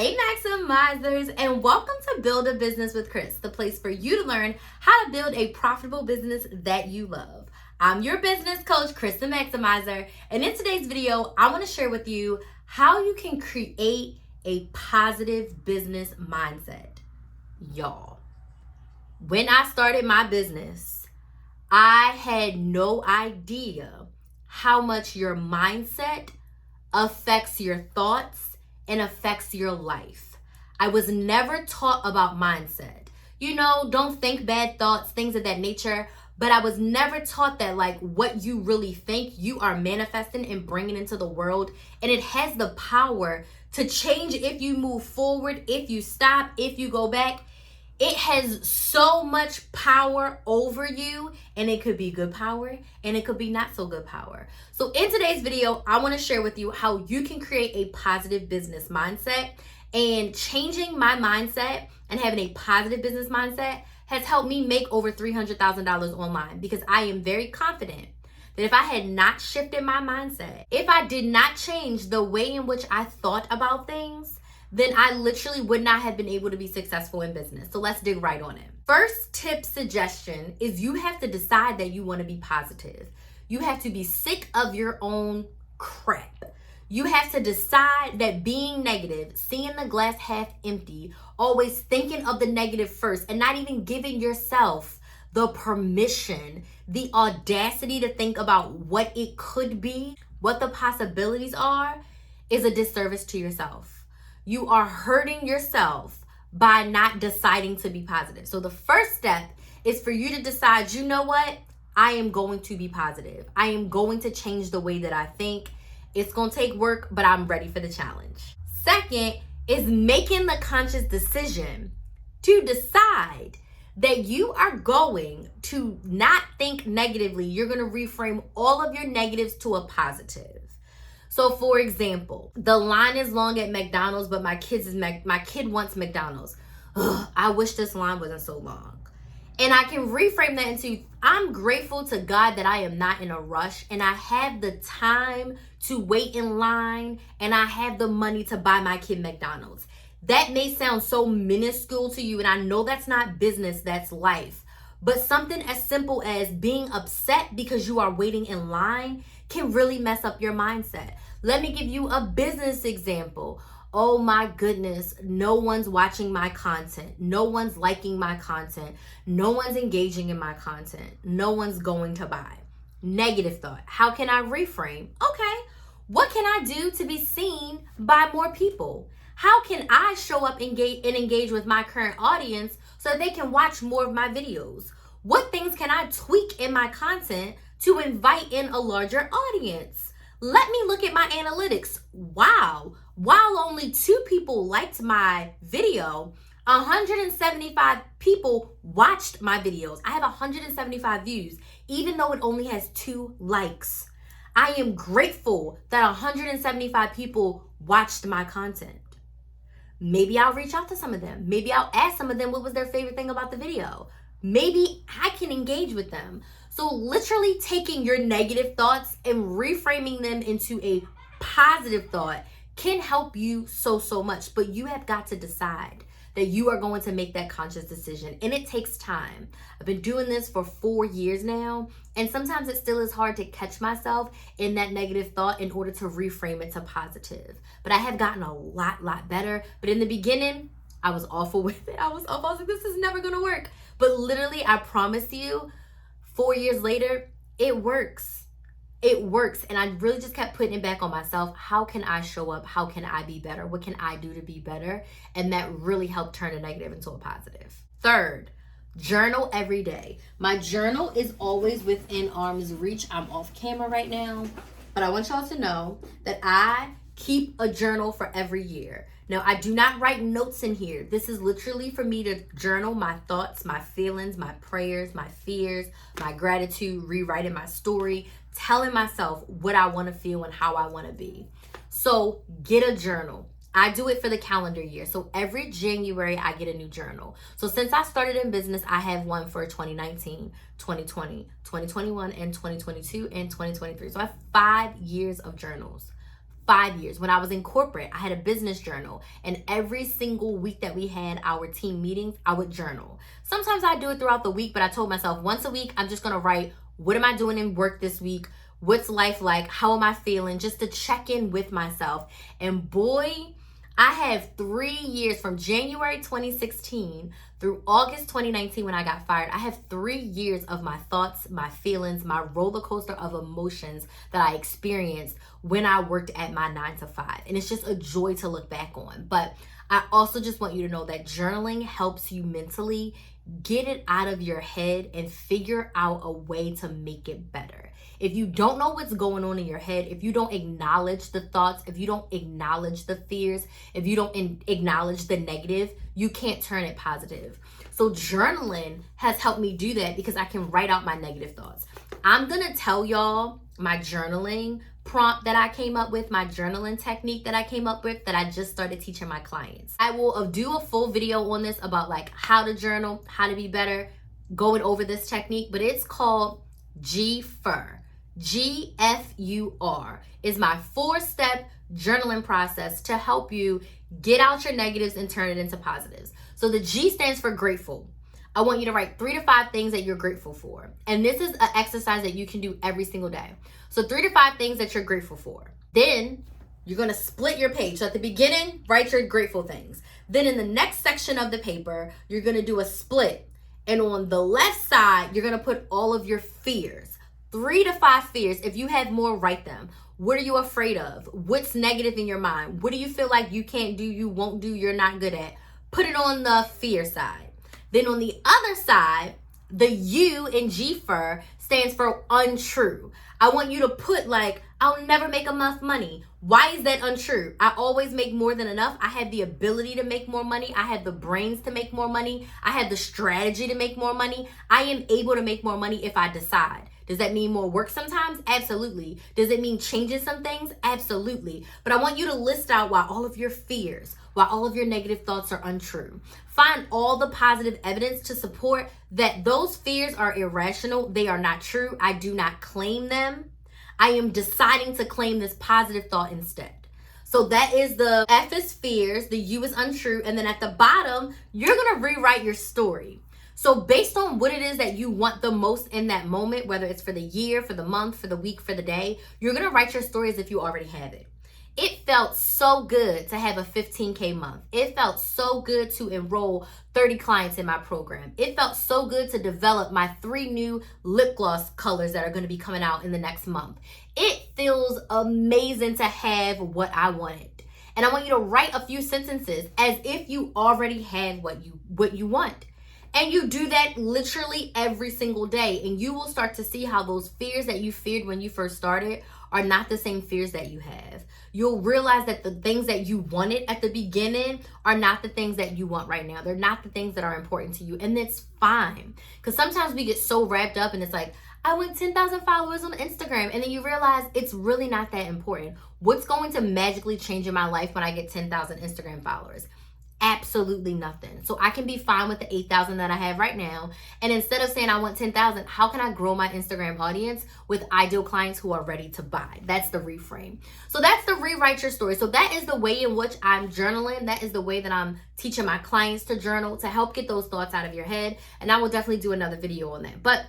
Hey Maximizers, and welcome to Build a Business with Chris, the place for you to learn how to build a profitable business that you love. I'm your business coach, Chris the Maximizer, and in today's video, I want to share with you how you can create a positive business mindset. Y'all, when I started my business, I had no idea how much your mindset affects your thoughts and affects your life. I was never taught about mindset. Don't think bad thoughts, things of that nature. But I was never taught that what you really think, you are manifesting and bringing into the world. And it has the power to change if you move forward, if you stop, if you go back. It has so much power over you, and it could be good power and it could be not so good power. So in today's video, I want to share with you how you can create a positive business mindset. And changing my mindset and having a positive business mindset has helped me make over $300,000 online, because I am very confident that if I had not shifted my mindset, if I did not change the way in which I thought about things, then I literally would not have been able to be successful in business. So let's dig right on it. First tip suggestion is you have to decide that you want to be positive. You have to be sick of your own crap. You have to decide that being negative, seeing the glass half empty, always thinking of the negative first, and not even giving yourself the permission, the audacity to think about what it could be, what the possibilities are, is a disservice to yourself. You are hurting yourself by not deciding to be positive. So the first step is for you to decide, you know what? I am going to be positive. I am going to change the way that I think. It's going to take work, but I'm ready for the challenge. Second is making the conscious decision to decide that you are going to not think negatively. You're going to reframe all of your negatives to a positive. So for example, the line is long at McDonald's, but my kid wants McDonald's. Ugh, I wish this line wasn't so long. And I can reframe that into, I'm grateful to God that I am not in a rush and I have the time to wait in line and I have the money to buy my kid McDonald's. That may sound so minuscule to you, and I know that's not business, that's life. But something as simple as being upset because you are waiting in line can really mess up your mindset. Let me give you a business example. Oh my goodness, no one's watching my content. No one's liking my content. No one's engaging in my content. No one's going to buy. Negative thought. How can I reframe? Okay, what can I do to be seen by more people? How can I show up and engage with my current audience so they can watch more of my videos? What things can I tweak in my content to invite in a larger audience? Let me look at my analytics. Wow, while only 2 people liked my video, 175 people watched my videos. I have 175 views, even though it only has 2 likes. I am grateful that 175 people watched my content. Maybe I'll reach out to some of them. Maybe I'll ask some of them what was their favorite thing about the video. Maybe I can engage with them. So literally taking your negative thoughts and reframing them into a positive thought can help you so much. But you have got to decide that you are going to make that conscious decision. And it takes time. I've been doing this for 4 years now. And sometimes it still is hard to catch myself in that negative thought in order to reframe it to positive. But I have gotten a lot better. But in the beginning, I was awful with it. I was like, this is never going to work. But literally, I promise you, 4 years later, it works. It works. And I really just kept putting it back on myself. How can I show up? How can I be better? What can I do to be better? And that really helped turn a negative into a positive. Third, journal every day. My journal is always within arm's reach. I'm off camera right now, but I want y'all to know that I keep a journal for every year. Now, I do not write notes in here. This is literally for me to journal my thoughts, my feelings, my prayers, my fears, my gratitude, rewriting my story, telling myself what I want to feel and how I want to be. So get a journal. I do it for the calendar year. So every January, I get a new journal. So since I started in business, I have one for 2019, 2020, 2021, and 2022, and 2023. So I have 5 years of journals. 5 years. When I was in corporate, I had a business journal. And every single week that we had our team meetings, I would journal. Sometimes I do it throughout the week, but I told myself once a week, I'm just going to write, what am I doing in work this week? What's life like? How am I feeling? Just to check in with myself. And boy, I have 3 years from January 2016 through August 2019 when I got fired. I have 3 years of my thoughts, my feelings, my roller coaster of emotions that I experienced when I worked at my 9 to 5. And it's just a joy to look back on. But I also just want you to know that journaling helps you mentally get it out of your head and figure out a way to make it better. If you don't know what's going on in your head, if you don't acknowledge the thoughts, if you don't acknowledge the fears, if you don't acknowledge the negative, you can't turn it positive. So journaling has helped me do that because I can write out my negative thoughts. I'm going to tell y'all my journaling prompt that I came up with, my journaling technique that I came up with that I just started teaching my clients. I will do a full video on this about like how to journal, how to be better, going over this technique, but it's called GFUR. GFUR is my 4-step journaling process to help you get out your negatives and turn it into positives. So the G stands for grateful. I want you to write 3 to 5 things that you're grateful for. And this is an exercise that you can do every single day. So 3 to 5 things that you're grateful for. Then you're going to split your page. So at the beginning, write your grateful things. Then in the next section of the paper, you're going to do a split. And on the left side, you're going to put all of your fears. 3 to 5 fears. If you have more, write them. What are you afraid of? What's negative in your mind? What do you feel like you can't do, you won't do, you're not good at? Put it on the fear side. Then on the other side, the U in GFUR stands for untrue. I want you to put like, I'll never make enough money. Why is that untrue? I always make more than enough. I have the ability to make more money. I have the brains to make more money. I have the strategy to make more money. I am able to make more money if I decide. Does that mean more work sometimes? Absolutely. Does it mean changing some things? Absolutely. But I want you to list out why all of your fears, why all of your negative thoughts are untrue. Find all the positive evidence to support that those fears are irrational. They are not true. I do not claim them. I am deciding to claim this positive thought instead. So that is the F is fears, the U is untrue, and then at the bottom, you're going to rewrite your story. So based on what it is that you want the most in that moment, whether it's for the year, for the month, for the week, for the day, you're going to write your story as if you already have it. It felt so good to have a 15K month. It felt so good to enroll 30 clients in my program. It felt so good to develop my 3 new lip gloss colors that are going to be coming out in the next month. It feels amazing to have what I wanted. And I want you to write a few sentences as if you already had what you want. And you do that literally every single day. And you will start to see how those fears that you feared when you first started are not the same fears that you have. You'll realize that the things that you wanted at the beginning are not the things that you want right now. They're not the things that are important to you. And it's fine. Because sometimes we get so wrapped up and it's like, I want 10,000 followers on Instagram. And then you realize it's really not that important. What's going to magically change in my life when I get 10,000 Instagram followers? Absolutely nothing. So I can be fine with the 8,000 that I have right now. And instead of saying I want 10,000, how can I grow my Instagram audience with ideal clients who are ready to buy? That's the reframe. So that's the rewrite your story. So that is the way in which I'm journaling. That is the way that I'm teaching my clients to journal to help get those thoughts out of your head. And I will definitely do another video on that. But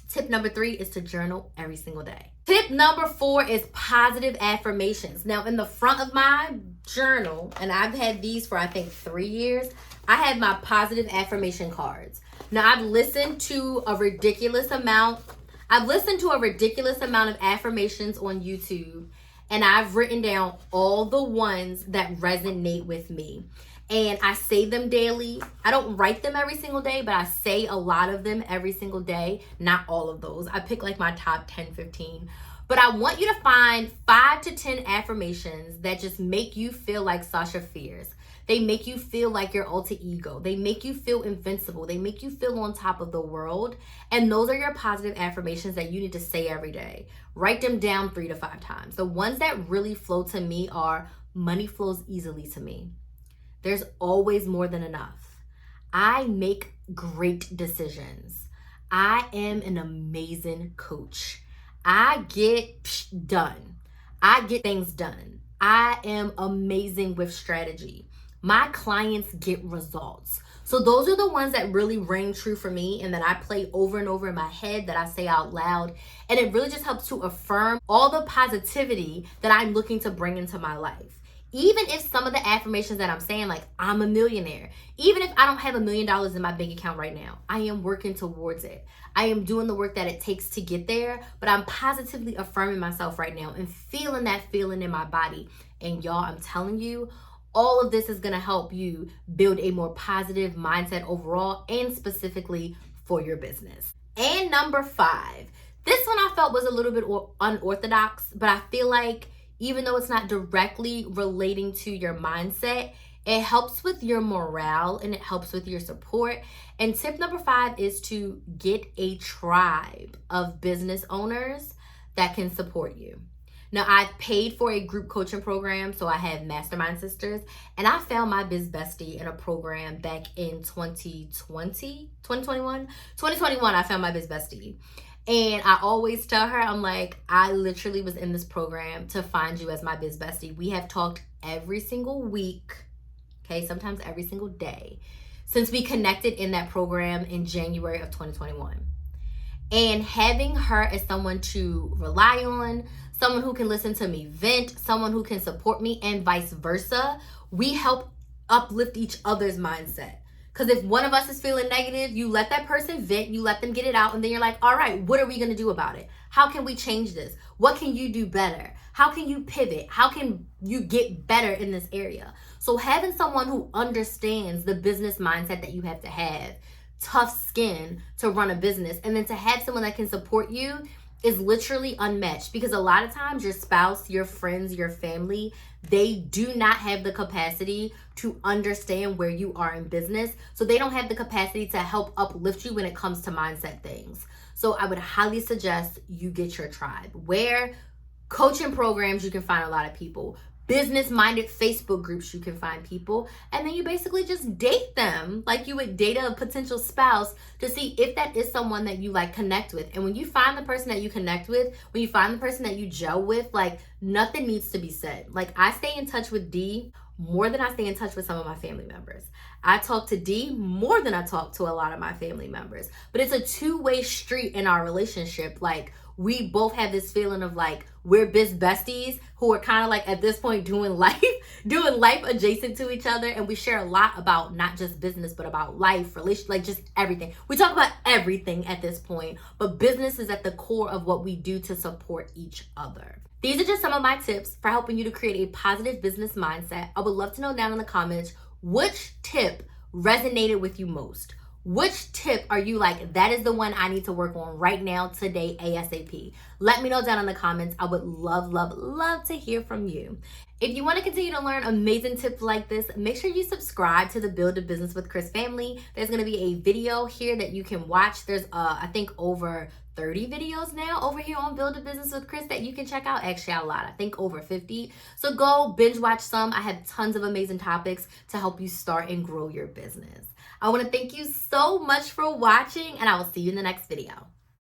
tip number 3 is to journal every single day. Tip number 4 is positive affirmations. Now, in the front of my journal, and I've had these for I think 3 years, I have my positive affirmation cards. Now, I've listened to a ridiculous amount of affirmations on YouTube, and I've written down all the ones that resonate with me. And I say them daily. I don't write them every single day, but I say a lot of them every single day. Not all of those. I pick like my top 10, 15. But I want you to find 5 to 10 affirmations that just make you feel like Sasha Fierce. They make you feel like your alter ego. They make you feel invincible. They make you feel on top of the world. And those are your positive affirmations that you need to say every day. Write them down 3 to 5 times. The ones that really flow to me are money flows easily to me. There's always more than enough. I make great decisions. I am an amazing coach. I get done. I get things done. I am amazing with strategy. My clients get results. So those are the ones that really ring true for me and that I play over and over in my head, that I say out loud. And it really just helps to affirm all the positivity that I'm looking to bring into my life. Even if some of the affirmations that I'm saying, like I'm a millionaire, even if I don't have $1 million in my bank account right now, I am working towards it. I am doing the work that it takes to get there, but I'm positively affirming myself right now and feeling that feeling in my body. And y'all, I'm telling you, all of this is going to help you build a more positive mindset overall and specifically for your business. And number 5, this one I felt was a little bit unorthodox, but I feel like even though it's not directly relating to your mindset, it helps with your morale and it helps with your support. And tip number 5 is to get a tribe of business owners that can support you. Now, I've paid for a group coaching program, so I have Mastermind Sisters, and I found my biz bestie in a program back in 2021, I found my biz bestie. And I always tell her, I'm like, I literally was in this program to find you as my biz bestie. We have talked every single week, okay, sometimes every single day, since we connected in that program in January of 2021. And having her as someone to rely on, someone who can listen to me vent, someone who can support me, and vice versa, we help uplift each other's mindset. Because if one of us is feeling negative, you let that person vent, you let them get it out, and then you're like, all right, what are we going to do about it? How can we change this? What can you do better? How can you pivot? How can you get better in this area? So having someone who understands the business mindset that you have to have, tough skin to run a business, and then to have someone that can support you is literally unmatched. Because a lot of times your spouse, your friends, your family, they do not have the capacity to understand where you are in business. So they don't have the capacity to help uplift you when it comes to mindset things. So I would highly suggest you get your tribe. Where coaching programs, you can find a lot of people. Business-minded Facebook groups, you can find people, and then you basically just date them like you would date a potential spouse to see if that is someone that you like connect with. And when you find the person that you connect with, when you find the person that you gel with, like nothing needs to be said. Like I stay in touch with D more than I stay in touch with some of my family members. I talk to D more than I talk to a lot of my family members. But it's a two-way street in our relationship. Like we both have this feeling of like we're biz besties who are kind of like at this point doing life adjacent to each other, and we share a lot about not just business but about life, relation, like just everything. We talk about everything at this point, but business is at the core of what we do to support each other. These are just some of my tips for helping you to create a positive business mindset. I would love to know down in the comments which tip resonated with you most. Which tip are you like, that is the one I need to work on right now, today, ASAP? Let me know down in the comments. I would love, love, love to hear from you. If you want to continue to learn amazing tips like this, make sure you subscribe to the Build a Business with Chris family. There's going to be a video here that you can watch. There's, I think, over 30 videos now over here on Build a Business with Chris that you can check out. Actually, a lot. I think over 50. So go binge watch some. I have tons of amazing topics to help you start and grow your business. I want to thank you so much for watching, and I will see you in the next video.